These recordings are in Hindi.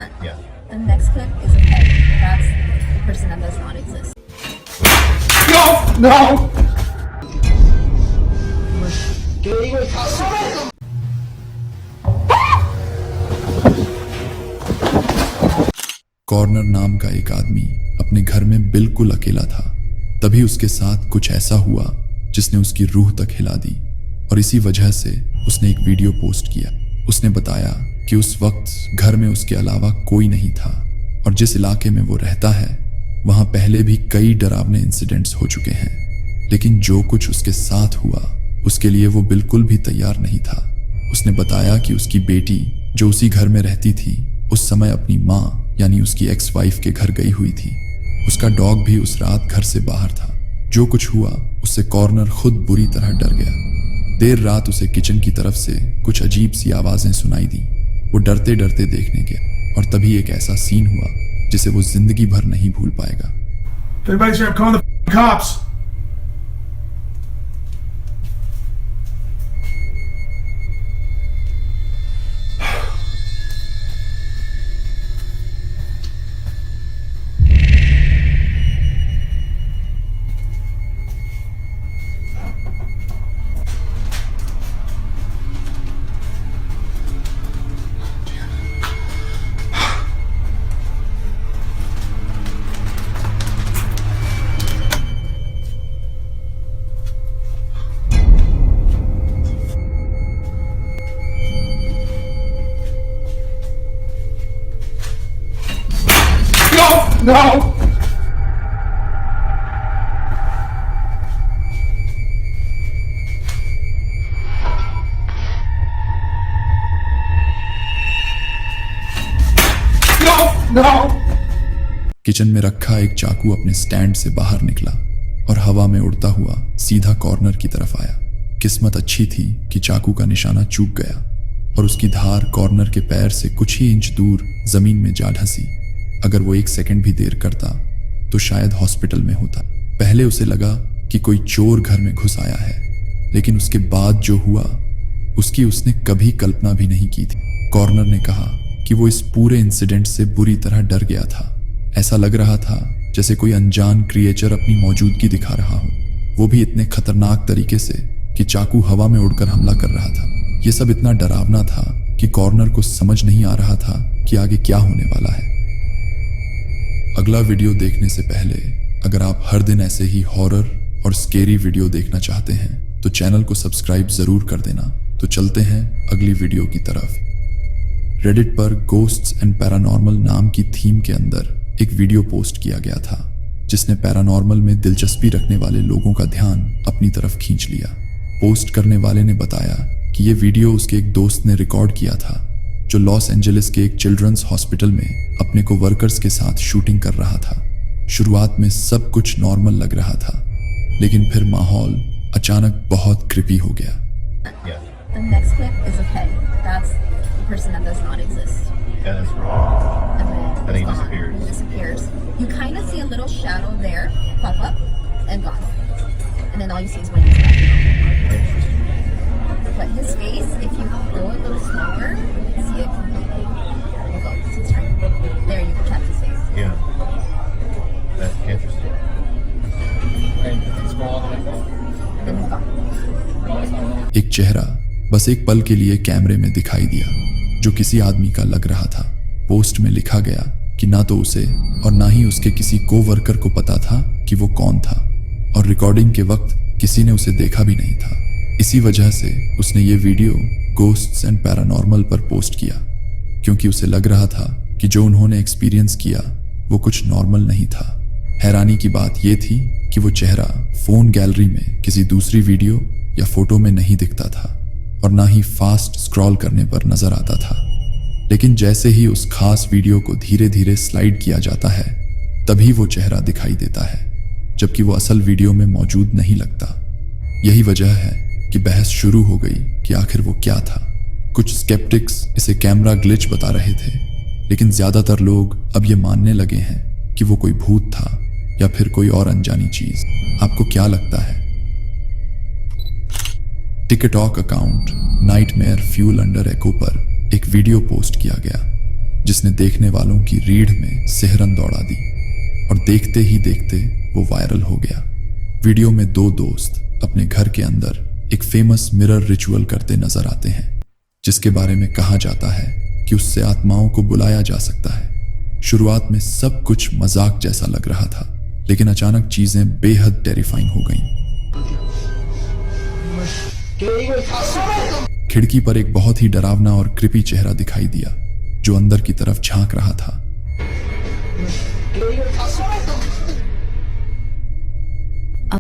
Yeah. The next clip is a pet. That's the person that does not exist. No! No! Corner नाम का एक आदमी अपने घर में बिल्कुल अकेला था। तभी उसके साथ कुछ ऐसा हुआ जिसने उसकी रूह तक हिला दी और इसी वजह से उसने एक वीडियो पोस्ट किया। उसने बताया कि उस वक्त घर में उसके अलावा कोई नहीं था और जिस इलाके में वो रहता है वहां पहले भी कई डरावने इंसिडेंट्स हो चुके हैं, लेकिन जो कुछ उसके साथ हुआ उसके लिए वो बिल्कुल भी तैयार नहीं था। उसने बताया कि उसकी बेटी जो उसी घर में रहती थी उस समय अपनी माँ यानी उसकी एक्स वाइफ के घर गई हुई थी। उसका डॉग भी उस रात घर से बाहर था। जो कुछ हुआ उससे कॉर्नर खुद बुरी तरह डर गया। देर रात उसे किचन की तरफ से कुछ अजीब सी आवाजें सुनाई दी। वो डरते डरते देखने गया और तभी एक ऐसा सीन हुआ जिसे वो जिंदगी भर नहीं भूल पाएगा। Everybody's here, I'm calling the cops. No! No! Kitchen में रखा एक चाकू अपने स्टैंड से बाहर निकला और हवा में उड़ता हुआ सीधा कॉर्नर की तरफ आया। किस्मत अच्छी थी कि चाकू का निशाना चूक गया और उसकी धार कॉर्नर के पैर से कुछ ही इंच दूर जमीन में जा ढसी। अगर वो एक सेकंड भी देर करता तो शायद हॉस्पिटल में होता। पहले उसे लगा कि कोई चोर घर में घुस आया है, लेकिन उसके बाद जो हुआ उसकी उसने कभी कल्पना भी नहीं की थी। कॉर्नर ने कहा कि वो इस पूरे इंसिडेंट से बुरी तरह डर गया था। ऐसा लग रहा था जैसे कोई अनजान क्रिएचर अपनी मौजूदगी दिखा रहा हो, वो भी इतने खतरनाक तरीके से कि चाकू हवा में उड़कर हमला कर रहा था। ये सब इतना डरावना था कि कॉर्नर को समझ नहीं आ रहा था कि आगे क्या होने वाला है। अगला वीडियो देखने से पहले अगर आप हर दिन ऐसे ही हॉरर और स्केरी वीडियो देखना चाहते हैं तो चैनल को सब्सक्राइब जरूर कर देना। तो चलते हैं अगली वीडियो की तरफ। रेडिट पर गोस्ट्स एंड पैरानॉर्मल नाम की थीम के अंदर एक वीडियो पोस्ट किया गया था जिसने पैरानॉर्मल में दिलचस्पी रखने वाले लोगों का ध्यान अपनी तरफ खींच लिया। पोस्ट करने वाले ने बताया कि ये वीडियो उसके एक दोस्त ने रिकॉर्ड किया था जो लॉस एंजलिस के एक चिल्ड्रंस हॉस्पिटल में अपने को वर्कर्स के साथ शूटिंग कर रहा था। शुरुआत में सब कुछ नॉर्मल लग रहा था, लेकिन फिर माहौल अचानक बहुत क्रिपी हो गया। Yeah. The next clip is a pet. That's the person that does not exist. That is wrong. And then And he it's gone. disappears. He disappears. You kind of see a little shadow there pop up and gone. And then all you see is when he's back. But his face, if you go a little slower, you can see it completely. We'll go. It's right. There, you can catch his face. Yeah. That's interesting. And then he's gone. एक चेहरा बस एक पल के लिए कैमरे में दिखाई दिया जो किसी आदमी का लग रहा था। पोस्ट में लिखा गया कि ना तो उसे और ना ही उसके किसी कोवर्कर को पता था कि वो कौन था और रिकॉर्डिंग के वक्त किसी ने उसे देखा भी नहीं था। इसी वजह से उसने ये वीडियो गोस्ट्स एंड पैरानॉर्मल पर पोस्ट किया क्योंकि उसे लग रहा था कि जो उन्होंने एक्सपीरियंस किया वो कुछ नॉर्मल नहीं था। हैरानी की बात यह थी कि वो चेहरा फोन गैलरी में किसी दूसरी वीडियो या फोटो में नहीं दिखता था और ना ही फास्ट स्क्रॉल करने पर नजर आता था। लेकिन जैसे ही उस खास वीडियो को धीरे धीरे स्लाइड किया जाता है तभी वो चेहरा दिखाई देता है, जबकि वो असल वीडियो में मौजूद नहीं लगता। यही वजह है कि बहस शुरू हो गई कि आखिर वो क्या था। कुछ स्केप्टिक्स इसे कैमरा ग्लिच बता रहे थे, लेकिन ज्यादातर लोग अब ये मानने लगे हैं कि वो कोई भूत था या फिर कोई और अनजानी चीज। आपको क्या लगता है? TikTok account nightmare fuel under echo पर एक वीडियो पोस्ट किया गया जिसने देखने वालों की रीढ़ में सिहरन दौड़ा दी और देखते ही देखते वो वायरल हो गया। वीडियो में दो दोस्त अपने घर के अंदर एक फेमस मिरर रिचुअल करते नजर आते हैं, जिसके बारे में कहा जाता है कि उससे आत्माओं को बुलाया जा सकता है। शुरुआत में सब कुछ मजाक जैसा लग रहा था, लेकिन अचानक चीजें बेहद टेरिफाइंग हो गईं। खिड़की पर एक बहुत ही डरावना और क्रिपी चेहरा दिखाई दिया जो अंदर की तरफ झांक रहा था।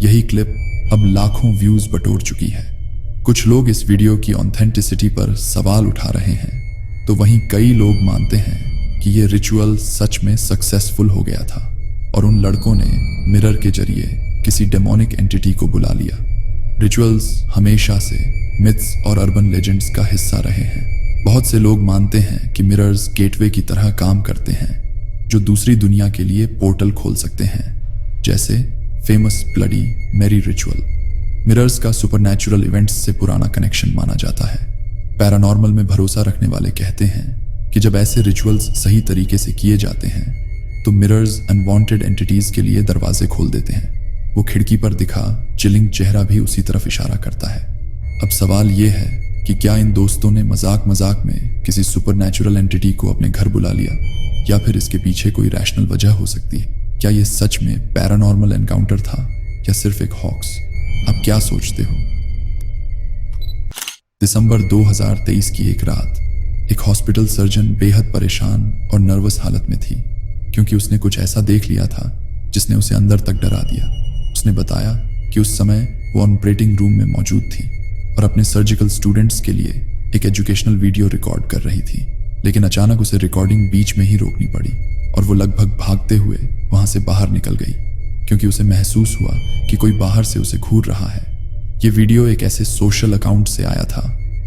यही क्लिप अब लाखों व्यूज बटोर चुकी है। कुछ लोग इस वीडियो की ऑथेंटिसिटी पर सवाल उठा रहे हैं, तो वहीं कई लोग मानते हैं कि यह रिचुअल सच में सक्सेसफुल हो गया था और उन लड़कों ने मिरर के जरिए किसी डेमोनिक एंटिटी को बुला लिया। रिचुअल्स हमेशा से मिथ्स और अर्बन लेजेंड्स का हिस्सा रहे हैं। बहुत से लोग मानते हैं कि मिरर्स गेटवे की तरह काम करते हैं, जो दूसरी दुनिया के लिए पोर्टल खोल सकते हैं, जैसे famous bloody Mary ritual. Mirrors का सुपरनैचुरल इवेंट्स से पुराना कनेक्शन माना जाता है। पैरानॉर्मल में भरोसा रखने वाले कहते हैं कि जब ऐसे रिचुअल्स सही तरीके से किए जाते हैं तो मिरर्स अनवांटेड एंटिटीज के लिए दरवाजे खोल देते हैं। वो खिड़की पर दिखा चिलिंग चेहरा भी उसी तरफ इशारा करता है। अब सवाल ये है कि क्या इन दोस्तों ने मजाक मजाक में किसी सुपरनैचुरल एंटिटी को अपने घर बुला लिया, या फिर इसके पीछे कोई रैशनल वजह हो सकती है? क्या ये सच में पैरानॉर्मल एनकाउंटर था या सिर्फ एक हॉक्स? आप क्या सोचते हो? दिसंबर 2023 की एक रात एक हॉस्पिटल सर्जन बेहद परेशान और नर्वस हालत में थी, क्योंकि उसने कुछ ऐसा देख लिया था जिसने उसे अंदर तक डरा दिया। उसने बताया कि उस समय वो ऑपरेटिंग रूम में मौजूद थी और अपने सर्जिकल स्टूडेंट्स के लिए एक एजुकेशनल वीडियो रिकॉर्ड कर रही थी, लेकिन अचानक उसे रिकॉर्डिंग बीच में ही रोकनी पड़ी और वो लगभग भागते हुए वहां से बाहर निकल गई, क्योंकि उसे महसूस हुआ कि कोई बाहर से उसे घूर रहा है। ये वीडियो एक ऐसे सोशल अकाउंट से आया था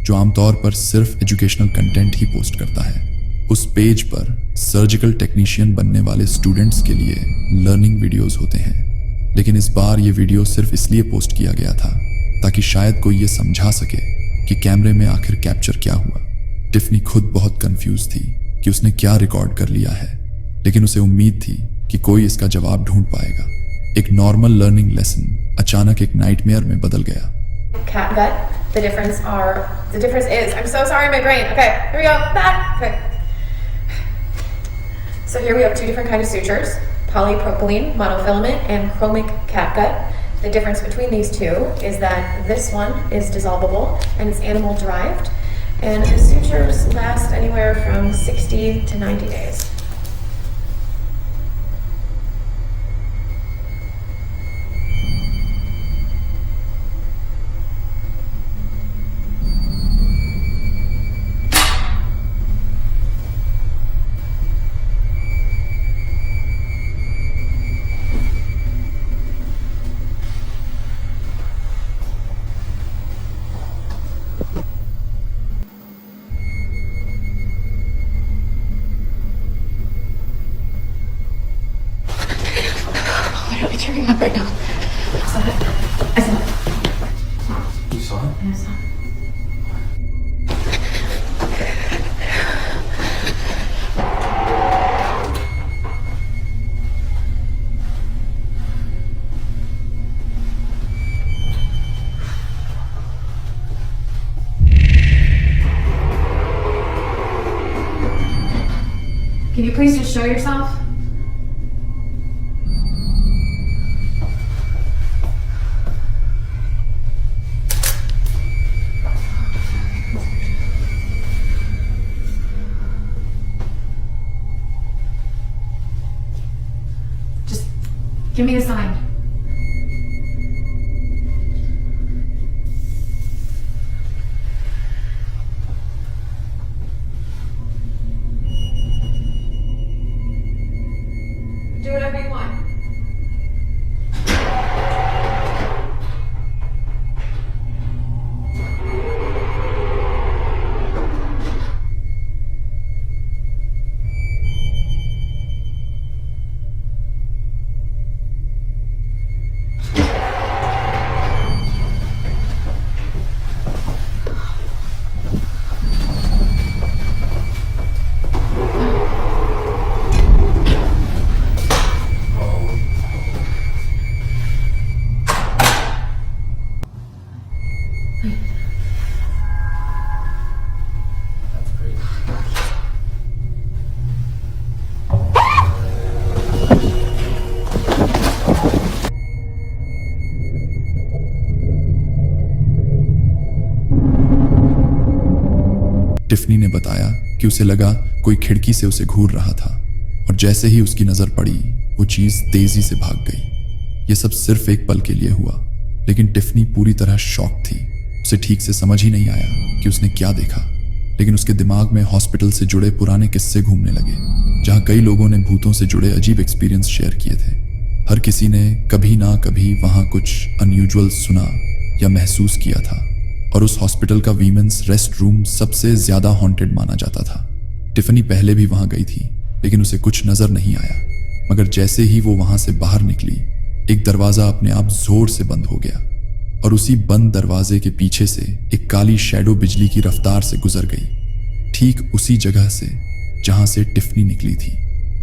जो आमतौर पर सिर्फ एजुकेशनल कंटेंट ही पोस्ट करता है। उस पेज पर सर्जिकल टेक्नीशियन बनने वाले स्टूडेंट्स के लिए लर्निंग वीडियोस होते हैं, लेकिन इस बार ये वीडियो सिर्फ इसलिए पोस्ट किया गया था ताकि शायद कोई ये समझा सके कि कैमरे में आखिर कैप्चर क्या हुआ। टिफनी खुद बहुत कंफ्यूज थी कि उसने क्या रिकॉर्ड कर लिया है, लेकिन उसे उम्मीद थी कि कोई इसका जवाब ढूंढ पाएगा। एक नॉर्मल लर्निंग लेसन अचानक एक नाइटमेयर में बदल गया। Catgut. The difference is, I'm so sorry, my brain. Okay, here we go. Back. Okay. So here we have two different kinds of sutures: polypropylene monofilament and chromic catgut. The difference between these two is that this one is dissolvable and it's animal derived, and the sutures last anywhere from 60 to 90 days. Literally tearing up right now. I saw it. You saw it? I saw it. Can you please just show yourself? Just give me a sign. Do whatever you want. Tiffany ने बताया कि उसे लगा कोई खिड़की से उसे घूर रहा था, और जैसे ही उसकी नजर पड़ी वो चीज तेजी से भाग गई। ये सब सिर्फ एक पल के लिए हुआ, लेकिन टिफनी पूरी तरह शॉक थी। उसे ठीक से समझ ही नहीं आया कि उसने क्या देखा, लेकिन उसके दिमाग में हॉस्पिटल से जुड़े पुराने किस्से घूमने लगे, जहां कई लोगों ने भूतों से जुड़े अजीब एक्सपीरियंस शेयर किए थे। हर किसी ने कभी ना कभी वहां कुछ अनयूजुअल सुना या महसूस किया था, और उस हॉस्पिटल का वीमेंस रेस्ट रूम सबसे ज्यादा हॉन्टेड माना जाता था। टिफनी पहले भी वहां गई थी, लेकिन उसे कुछ नजर नहीं आया, मगर जैसे ही वो वहां से बाहर निकली, एक दरवाजा अपने आप जोर से बंद हो गया, और उसी बंद दरवाजे के पीछे से एक काली शैडो बिजली की रफ्तार से गुजर गई, ठीक उसी जगह से जहां से टिफनी निकली थी।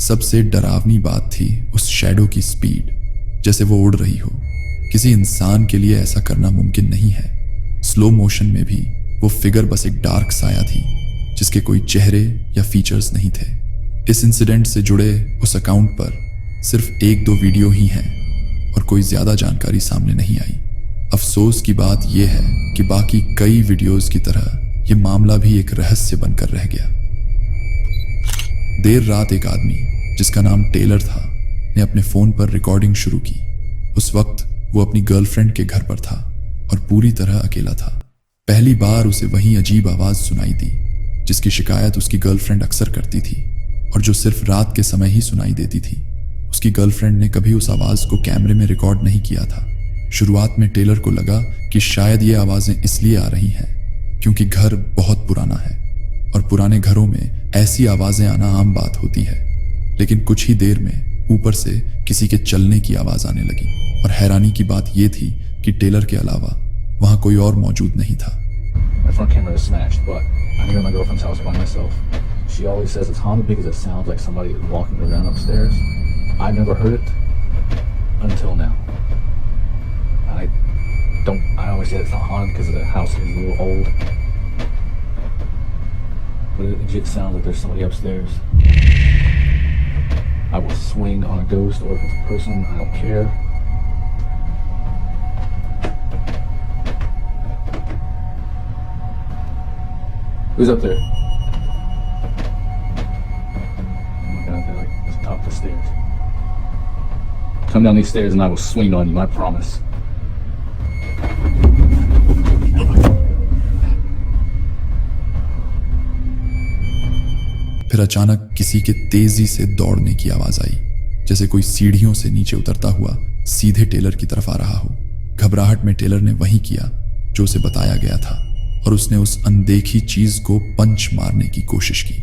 सबसे डरावनी बात थी उस शैडो की स्पीड, जैसे वो उड़ रही हो। किसी इंसान के लिए ऐसा करना मुमकिन नहीं है। स्लो मोशन में भी वो फिगर बस एक डार्क साया थी, जिसके कोई चेहरे या फीचर्स नहीं थे। इस इंसिडेंट से जुड़े उस अकाउंट पर सिर्फ 1-2 वीडियो ही हैं, और कोई ज्यादा जानकारी सामने नहीं आई। अफसोस की बात यह है कि बाकी कई वीडियोस की तरह यह मामला भी एक रहस्य बनकर रह गया। देर रात एक आदमी जिसका नाम टेलर था ने अपने फोन पर रिकॉर्डिंग शुरू की। उस वक्त वो अपनी गर्लफ्रेंड के घर पर था और पूरी तरह अकेला था। पहली बार उसे वही अजीब आवाज सुनाई दी जिसकी शिकायत उसकी गर्लफ्रेंड अक्सर करती थी, और जो सिर्फ रात के समय ही सुनाई देती थी। उसकी गर्लफ्रेंड ने कभी उस आवाज को कैमरे में रिकॉर्ड नहीं किया था। शुरुआत में टेलर को लगा कि शायद ये आवाजें इसलिए आ रही हैं क्योंकि घर बहुत पुराना है, और पुराने घरों में ऐसी आवाजें आना आम बात होती है। लेकिन कुछ ही देर में ऊपर से किसी के चलने की आवाज आने लगी, और हैरानी की बात यह थी कि टेलर के अलावा वहां कोई और मौजूद नहीं था। My front camera is smashed, but I'm here at my girlfriend's house by myself. She always says it's haunted because it sounds like somebody is walking around upstairs. I've never heard it until now. And I always say it's not haunted because the house is a little old. But it legit sounds like there's somebody upstairs. I will swing on a ghost, or if it's a person, I don't care. Who's up there? Oh my God, they're like at the top of the stairs. Come down these stairs and I will swing on you, I promise. फिर अचानक किसी के तेजी से दौड़ने की आवाज आई, जैसे कोई सीढ़ियों से नीचे उतरता हुआ सीधे टेलर की तरफ आ रहा हो। घबराहट में टेलर ने वही किया जो उसे बताया गया था, और उसने उस अनदेखी चीज को पंच मारने की कोशिश की।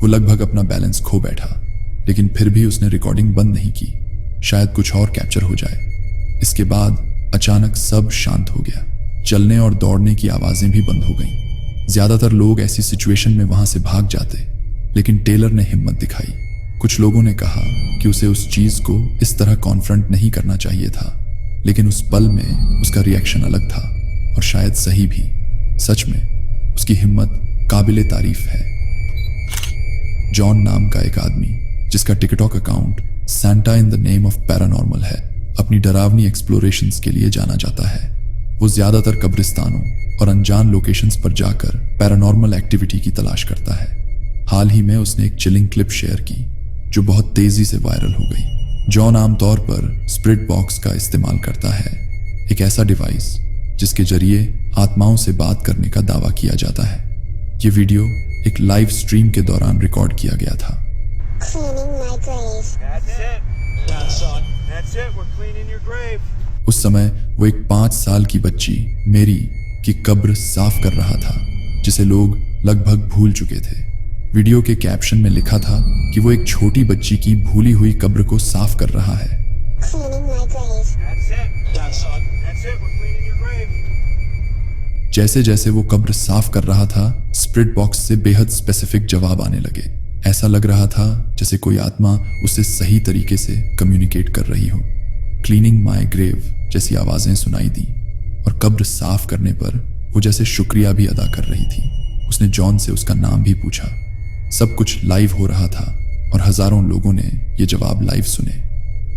वो लगभग अपना बैलेंस खो बैठा, लेकिन फिर भी उसने रिकॉर्डिंग बंद नहीं की, शायद कुछ और कैप्चर हो जाए। इसके बाद अचानक सब शांत हो गया। चलने और दौड़ने की आवाजें भी बंद हो गईं। ज्यादातर लोग ऐसी सिचुएशन में वहां से भाग जाते, लेकिन टेलर ने हिम्मत दिखाई। कुछ लोगों ने कहा कि उसे उस चीज को इस तरह कॉन्फ्रंट नहीं करना चाहिए था, लेकिन उस पल में उसका रिएक्शन अलग था, और शायद सही भी। सच में उसकी हिम्मत काबिले तारीफ है। जॉन नाम का एक आदमी, जिसका TikTok account Santa in the name of paranormal है, अपनी डरावनी एक्सप्लोरेशंस के लिए जाना जाता है। वो ज्यादातर कब्रिस्तानों और अनजान लोकेशंस पर जाकर पैरानॉर्मल एक्टिविटी की तलाश करता है। हाल ही में उसने एक चिलिंग क्लिप शेयर की जो बहुत तेजी से वायरल हो गई। जॉन आमतौर पर स्पिरिट बॉक्स का इस्तेमाल करता है, एक ऐसा डिवाइस जिसके जरिए आत्माओं से बात करने का दावा किया जाता है। ये वीडियो एक लाइव स्ट्रीम के दौरान रिकॉर्ड किया गया था। Cleaning my grave. That's it. Yeah, son. That's it. We're cleaning your grave. उस समय वो एक 5 साल की बच्ची मेरी की कब्र साफ कर रहा था, जिसे लोग लगभग भूल चुके थे। वीडियो के कैप्शन में लिखा था कि वो एक छोटी बच्ची की भूली हुई कब्र को साफ कर रहा है। Cleaning my grave. That's it. Yeah, son. That's it. We're cleaning your grave. जैसे जैसे वो कब्र साफ कर रहा था, स्पिरिट बॉक्स से बेहद स्पेसिफिक जवाब आने लगे। ऐसा लग रहा था जैसे कोई आत्मा उससे सही तरीके से कम्युनिकेट कर रही हो। क्लीनिंग माई ग्रेव जैसी आवाजें सुनाई दी, और कब्र साफ करने पर वो जैसे शुक्रिया भी अदा कर रही थी। उसने जॉन से उसका नाम भी पूछा। सब कुछ लाइव हो रहा था, और हजारों लोगों ने ये जवाब लाइव सुने।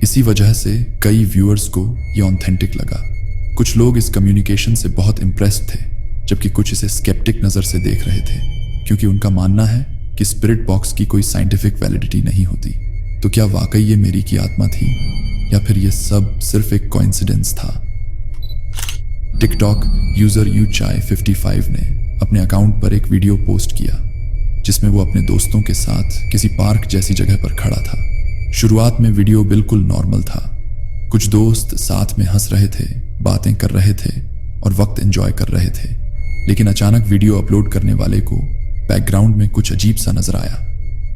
इसी वजह से कई व्यूअर्स को ये ऑथेंटिक लगा। कुछ लोग इस कम्युनिकेशन से बहुत इम्प्रेस्ड थे, जबकि कुछ इसे स्केप्टिक नजर से देख रहे थे। क्योंकि उनका मानना है कि स्पिरिट बॉक्स की कोई साइंटिफिक वैलिडिटी नहीं होती। तो क्या वाकई ये मेरी की आत्मा थी या फिर ये सब सिर्फ एक कोइंसिडेंस था? टिकटॉक यूजर uChai55 ने अपने अकाउंट पर एक वीडियो पोस्ट किया जिसमें वो अपने दोस्तों के साथ किसी पार्क जैसी जगह पर खड़ा था। शुरुआत में वीडियो बिल्कुल नॉर्मल था। कुछ दोस्त साथ में हंस रहे थे, बातें कर रहे थे और वक्त एंजॉय कर रहे थे। लेकिन अचानक वीडियो अपलोड करने वाले को बैकग्राउंड में कुछ अजीब सा नजर आया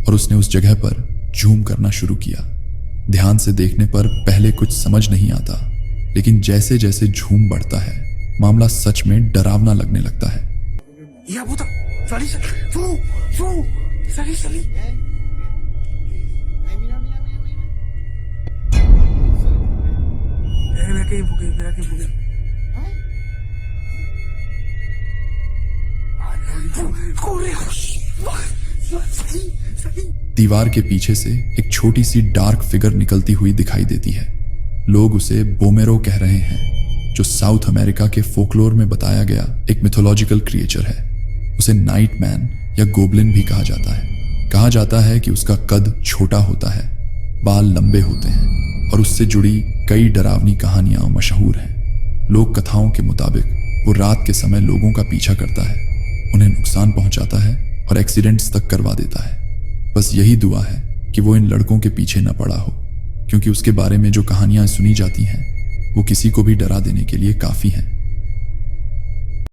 और उसने उस जगह पर झूम करना शुरू किया। ध्यान से देखने पर पहले कुछ समझ नहीं आता, लेकिन जैसे जैसे झूम बढ़ता है मामला सच में डरावना लगने लगता है। Ya puta, salí, salí. Mira que empuqué. Corre, salí. दीवार के पीछे से एक छोटी सी डार्क फिगर निकलती हुई दिखाई देती है। लोग उसे बोमेरो कह रहे हैं, जो साउथ अमेरिका के फोकलोर में बताया गया एक मिथोलॉजिकल क्रिएचर है। उसे नाइट मैन या गोबलिन भी कहा जाता है। कहा जाता है कि उसका कद छोटा होता है, बाल लंबे होते हैं और उससे जुड़ी कई डरावनी कहानियां मशहूर हैं। लोक कथाओं के मुताबिक वो रात के समय लोगों का पीछा करता है, उन्हें नुकसान पहुंचाता है और एक्सीडेंट्स तक करवा देता है। बस यही दुआ है कि वो इन लड़कों के पीछे न पड़ा हो, क्योंकि उसके बारे में जो कहानियां सुनी जाती हैं वो किसी को भी डरा देने के लिए काफी हैं।